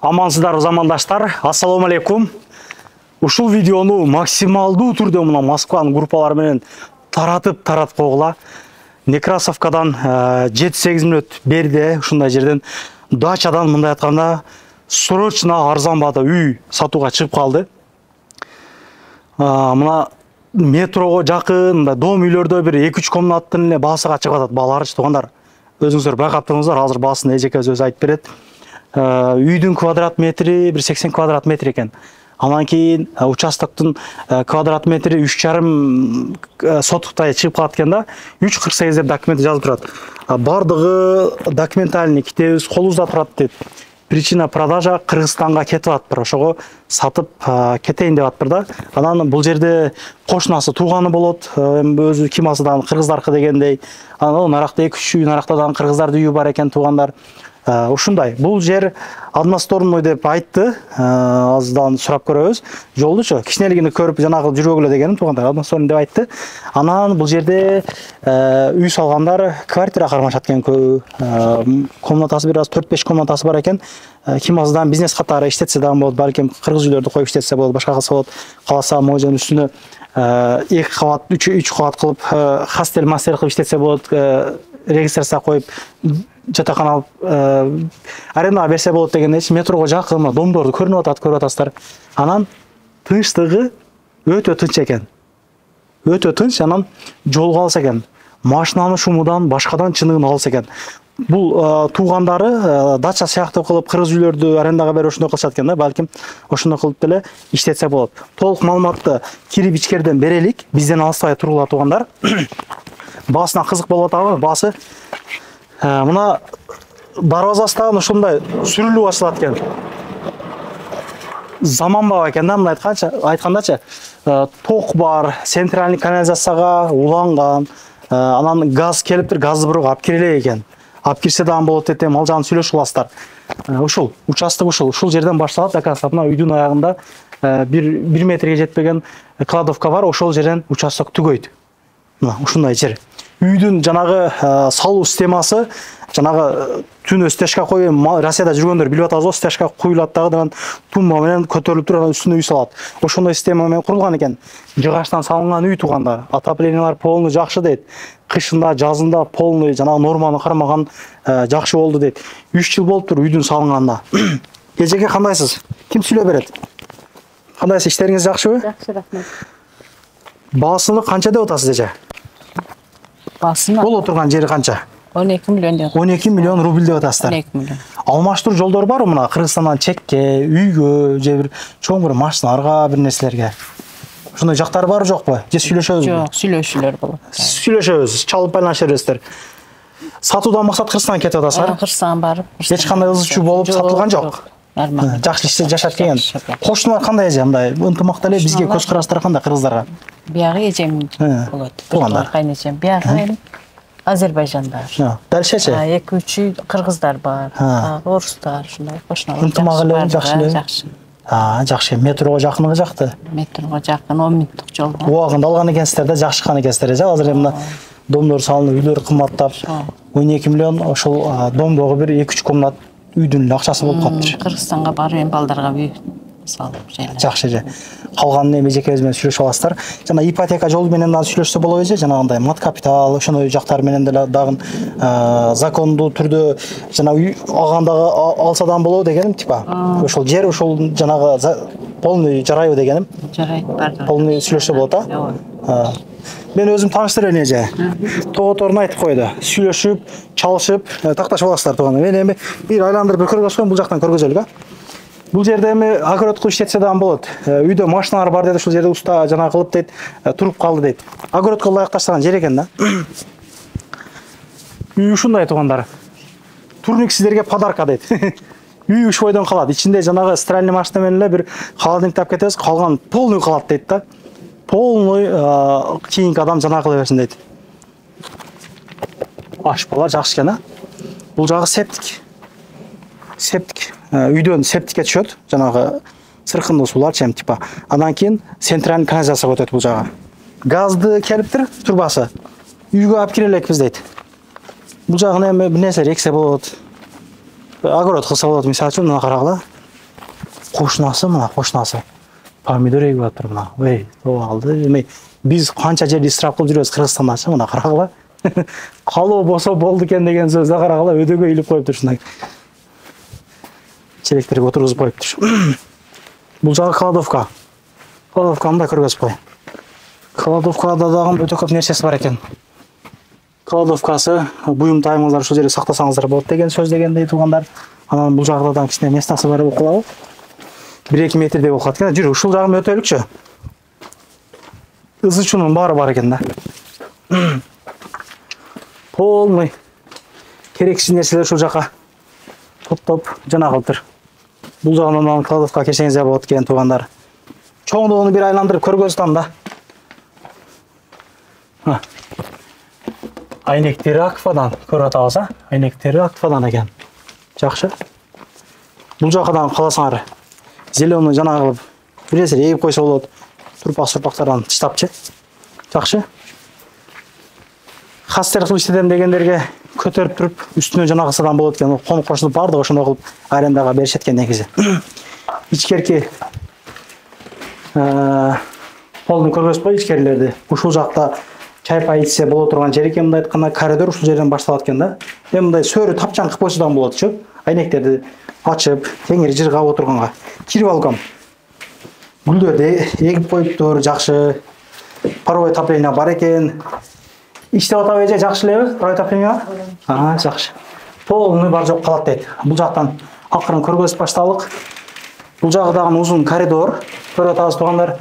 Амансыздар замандаштар, ассаламу алейкум. Ушул видеону максималдуу түрдө мына Москванын группалары менен таратып койгула. Некрасовкадан 7-8 мүнөт берде, ушундай жерден дачадан мындай айтканда срочно арзан баада үй сатууга чыгып калды. Мына метрого жакын дом үйлөрдө бир 2-3 комнаттын эле баасыга чыгып атат. Баларыч туугандар, өзүңүздөр байкап туруңуздар, азыр баасын эжекебиз өзү айтып берет. Үйдүн квадрат метри 180 квадрат метр экен. Анан кийин участоктун квадрат метри 3,5 сотуктай чыгып калат экен да. 3,48 деп документ жазып турат. Бардыгы документальный китебиз колубузда турат дейт. Причина продажа Кыргызстанга кетип атыптыр. Ошого сатып кетейин деп атыптыр да. Анан бул жерде кошунасы тууганы болот. Өзү Кимасыдан кыргыздаркы дегендей. Анан наракта 2-3 үй нарактадан кыргыздардын үйү бар экен туугандар. Ушундай. Бул жер односторонной деп айтты. Аздан сурап көрөбүз. Жолдучу кичинелигини көрүп жанагы жүрөгүлө дегеним туугандар односторонной деп айтты. Анан бул жерде үй салгандар квартира кармашат экен көбү. Комнатасы бир аз 4-5 комнатасы бар экен. Кимасыдан бизнес катары иштетсе дагы болот, балким кыргыз үйлөрдү коюп иштетсе болот, башка кылса болот. Каласа можонун үстүнө 2 кабат, 3 кабат кылып хостел мастер кылып иштетсе болот. Регистрация коюп жатакана алып арендага берсе болот дегендейчи. Метрого жакын домдорду көрүнүп атасыздар. Анан тынчтыгы өтө тынч экен. Өтө тынч, анан жолго алса экен. Машинанын шумудан башкадан чыныгын алса экен. Бул туугандары дача сыяктуу кылып кыргыз үйлөрдү арендага берип ошондой кылышат экен да. Балким ошондой кылып деле иштетсе болот. Толук маалыматты кирип ичкерден берелик. Бизден алыспай туругула туугандар. Басына кызык болуп атабы? Басы мына дарбазасынан ушундай сүрүлүп ачылат экен. Заманбап экен да, мына айткандачы. Ток бар, центральный канализацияга уланган. Анан газ келиптир, газды бирок алып кире экен. Алып кирсе дагы болот деп ал жагын сүйлөшүп аласыздар. Ушул участок ушул жерден башталат. Мына үйдүн аягында 1 метрге жетпеген кладовка бар. Ошол жерден участок түгөйт. Мына ушундай жер. Үйдүн жанагы салуу системасы жанагы түнө стяжка коюп, Россияда жүргөндөр билип атабыз, стяжка куюлат дагы тумба менен көтөрүлүп туруп үстүнө үй салат. Ошондой система менен курулган экен. Жыгачтан салынган үй туугандар. Отоплениялар полный жакшы дейт. Кышында, жазында полный жанагы норманы кармаган жакшы болду дейт. 3 жыл болуптур үйдүн салынганда. Эжеке кандайсыз? Ким сүйлөп берет? Кандайсыз? Иштериңиз жакшыбы? Жакшы, рахмет. Баасыны канча деп атасыз эже? Басына Боло турган жери канча? 12 миллион деп. 12 миллион рубль деп атасыздар. 12 миллион. Алмаштыруу жолдор барбы мына Кыргызстандан чекке, үйгө, же бир чоң бир машиналарга, бир нерселерге? Ошондой жактар барбы жокпу? Же сүйлөшөбүзбү? Жок, сүйлөшүүлөр болот. Сүйлөшөбүз, чалып байланыша бересиздер. Сатуудан максат Кыргызстанга кетип атасыздар. Кыргызстан барып, Эч кандай ызычуу болуп сатылган жок. Нормально. Жакшы иште жашап келген. Кошуналар кандай эже, мындай ынтымактуу эле, бизге көз караштары кандай кыргыздарга? Биягы эжем болот. Туугандар. Кайнэжем, биягы Азербайжандар. Дальшечи? 2-3 үй кыргыздар бар, орустар, ушундай кошуналар. Ынтымак эле, жакшы эле. Жакшы. Жакшы. Метрого жакыныгы жакты. Метрого жакын 10 мүнөттүк жол. Убагында алган экенсиздер да, жакшыкан экенсиздер эже. Азыр мына домдор салынып, үйлөр кымбаттап, 12 миллион ошол домдогу бир 2-3 комнат үйдүн эле акчасы болуп калыптыр. Кыргызстанга барып балдарга үй салып жайлап. Жакшы эже. Калганын эми эжекебиз менен сүйлөшүп аласыздар. Жана ипотека жолу менен дагы сүйлөшсө болобу эже? Жанагындай мат капитал, ошондой жактар менен деле дагы закондуу түрдө жана үй алгандагы алсадан болобу дегеним типа. Ошол жер ошол жанагы полный жарайбы дегеним. Жарайт, бар. Полный сүйлөшсө болот а? Мен өзүм тааныштырайын эже. Тоготорун айтып койду. Сүйлөшүп, чалышып, такташып аласыздар туугандар. Мен эми бир айландырып көргөзөм, бул жактан көргөзөлүк а. Бул жерде эми огород кылып иштетсе дагы болот. Үйдө машиналар бар дейт, ушул жерде уста жана кылып дейт, туруп калды дейт. Огородко ылайык таштаган жер экен да. Үй ушундай туугандар. Турник сиздерге подарка дейт. Үй уш бойдон калат. Ичинде жанагы стиральный машина менен эле бир холодильник тап кетебиз, калган полный калат дейт да. Полный кийинки адам жана кыла берсин дейт. Ашпалар жакшы экен а. Бул жагы септик. Үйдөн септикке түшөт, жанагы сыркындуу суулар чем типа. Андан кийин центральный канализацияга өтөт бул жагы. Газды келиптир, турбасы. Үйгө алып кире элекпиз дейт. Бул жагын эми бир нерсе эксе болот. Огород кылса болот, мисалы үчүн мына карагыла. кошунасы мына кошунасы помидор егип атыр мына. Ой, топ алды. Эми биз канча жерди исрап кылып жүрөбүз Кыргызстандачы, мына карагыла. Калуу болсо болду экен деген сөздө карагыла, өдөгө илип коюптур ушундай. Челектерге отургузуп коюптур. Бул жагы кладовка. Кладовканы да көргөзүп кой. Кладовкада дагы өтө көп нерсеси бар экен. Кладовкасы буюм тайымыңыздар ушул жерде сактасаңыздар болот деген сөз дегендей туугандар. Анан бул жагда да кичине местасы бар болуп калабы. 1-2 метрдей болуп калат экен. Жүрү, ушул жагын өтөлүкчү. Ызы чунун баары бар экен да. Полный керексиз нерселер ушул жака топтоп жана кылыптыр. Бул жагынан кладовка кирсеңиз болот экен туугандар. Чоңдугуну бир айландырып көргөзсөм да. Айнектери аквадан көрүп атабыз, айнектери аквадан экен. Жакшы. Бул жакадан каласаңар зеленый жана кылып бир нерсе эгип койсо болот. Турпак-сурпактардан тыштапчы. Жакшы. Хастер кылып иштетем дегендерге көтөрүп туруп үстүнө жана кылсадан болот экен. Конуп кошулуп бардыгы ошондой кылып арендага беришет экен негизи. Ичкерки полный көргөзүп кой ичкерилерди. Ушул жакта чай-пай ичсе боло турган жер экен, мындай айтканда коридор ушул жерден башталат экен да. Эми мындай сөрү тапчаң кылып койсодан болотчу. Айнектерди ачып, теңир жыргап отурганга. Кирип алгам. Гүлдөрдү эгип коюптур, жакшы. Паровой отопление бар экен. Иштеп атабы эже, жакшы элеби? Паровой отопление? Жакшы. Полный бар жок калат дейт. Бул жактан акырын көргөзүп башталдык. Бул жагы дагы узун коридор. Көрүп атабыз туугандар.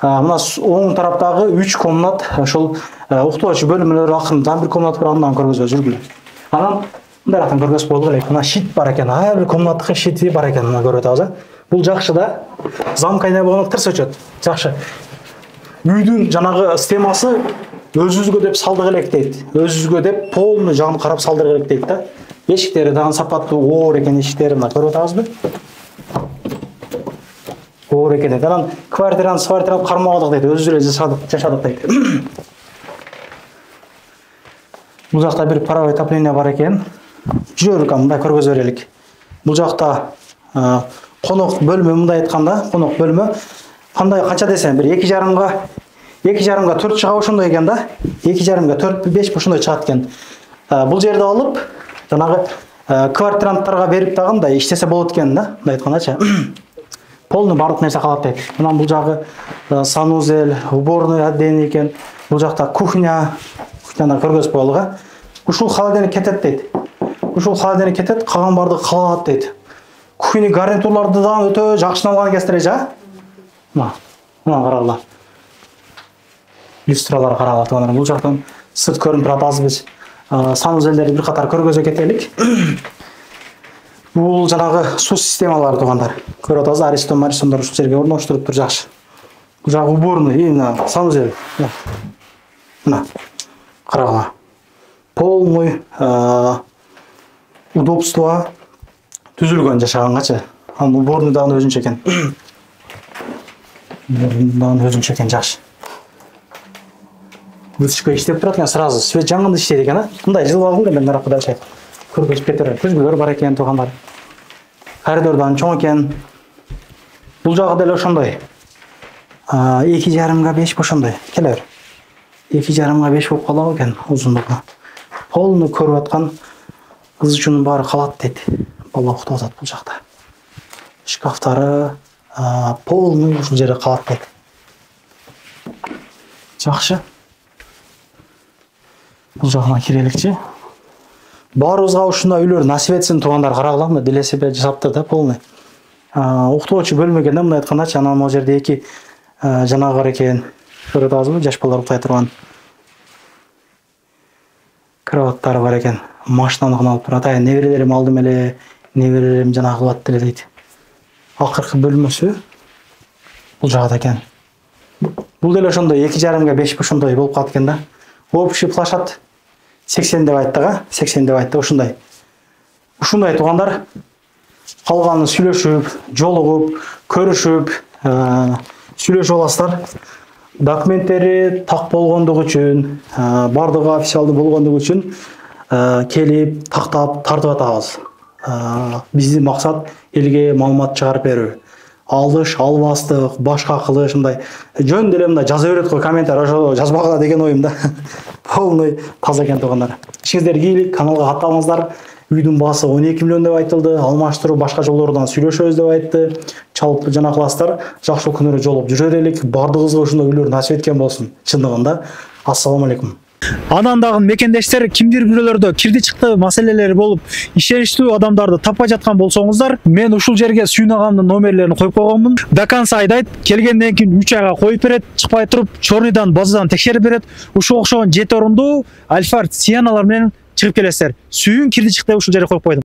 Мына оң тараптагы 3 комнат, ошол уктоочу бөлмөлөр акырындан бир комнат бар, андан көргөзүп жүргүлө. Анан мындайрактан көргөзүп койгула элек. Мына щит бар экен. Ар бир комнаттыкы щити бар экен, мына көрүп атабыз. Бул жакшы да. Замкайна болгондо тырс өчөт. Жакшы. Үйдүн жанагы системасы өзүбүзгө деп салдык элек дейт. Өзүбүзгө деп полный жагын карап салдык элек дейт да. Эшиктери дагы сапаттуу, оор экен эшиктери, мына көрүп атабызбы? Оор экен дейт. Анан квартираны свартирап кармадык дейт. Өзүбүз эле жашадык дейт. Бул жакта бир паровой отопление бар экен. Жүрөлүк, мындай көргөзүп берелик. Бул жакта конок бөлмө, мындай айтканда, конок бөлмө. Кандай канча десем, бир 2,5га 4 чыга ошондой экен да. 2,5га 4-5 ошондой чыгат экен. Бул жерди алып, жанагы квартиранттарга берип дагы иштесе болот экен да, мындай айткандачы. Полный бардык нерсе калат дейт. Анан бул жагы санузел, уборный отдельный экен. Бул жакта кухня, кухняны көргөзүп коелук. Ушул холодильник кетет дейт. Ушул холодильник кетет, калган бардыгы калат дейт. Кухня гарнитурларды да өтө жакшы алган экенсиздер эже. Мына карагыла. Люстралар карагыла туугандар. Бул жактан сырт көрүнүп турат, азыр биз санузелдерди бир катар көргөзө кетелик. Бул жанагы суу системалары туугандар. Көрүп атабыз, аристомдор ушул жерге орноштуруптур, жакшы. Бул жагы уборный, мына санузел. Мына карагыла. Полный удобство түзүлгөн жашагангачы. Анан уборный дагы өзүнчө экен. Өзүнчө экен, жакшы. Вытяжка иштеп турат экен, сразу свет жанганда иштейт экен, мындай жылып алгым келген наракыда чай. Көргөзүп кетер. Көзгөлөр бар экен туугандар. Коридордан чоң экен. Бул жагы деле ошондой. 2,5га 5 ошондой. Келе бер. 2,5га 5 болуп калабы экен узундугу. Полный көрүп аткан ызы чунун баары калат дейт. Бала уктап атат бул жакта. Шкафтары полный ушул жерде калат дейт. Жакшы. Бул жагына киреликчи. Баарыбызга ушундай үйлөр насип этсин туугандар, карагыла, велосипед жасаптыр да полный. Уктоочу бөлмө экен да, мындай айткандачы. Анан могу жерде 2 жанагы бар экен. Көрүп атабызбы? Жаш балдар уктай турган. Кроваттары бар экен. Машинаны алып турат. Неберелерим алдым эле, неберелерим жанагы кылат деле дейт. Акыркы бөлмөсү бул жагда экен. Бул деле ошондой 2,5га 5 ошондой болуп калат экен да. Общий площадь 80 деп айттыга, 80 деп айтты ушундай. Ушундай туугандар, калганын сүйлөшүп, жолугуп, көрүшүп, сүйлөшүп аласыздар. Документтери так болгондугу үчүн, бардыгы официалдуу болгондугу үчүн келип, тактап, тартып атабыз. Биздин максат элге маалымат чыгарып берүү. алыш, албастык, башка кылыш мындай жөн деле мындай жаза берет го комментарий ошо жазбагыла деген оюм да. Полный таза экен туугандар. Ишиңиздер ийгилик, каналга катталыңыздар. Үйдүн баасы 12 миллион деп айтылды. Алмаштыруу башка жолдордон сүйлөшөбүз деп айтты. Чалып жана кыласыздар. Жакшы күнүрө жолуп жүрө берелик. Бардыгыбызга ушундай үйлөр насип эткен болсун. Чындыгында. Ассаламу алейкум. Анан дагы мекендештер кимдир бирөөлөрдө кирди чыкты маселелери болуп, ишеничтүү адамдарды таппай жаткан болсоңуздар, мен ушул жерге Сүйүн агамдын номерлерин коюп койгонмун. До конца айдайт, келгенден кийин 3 айга коюп берет, чыкпай туруп, чорныйдан, базадан текшерип берет. Ушул окшогон 7 орундуу Альфард Сианалар менен чыгып келесиздер. Сүйүн кирди чыкты ушул жерге коюп койдум.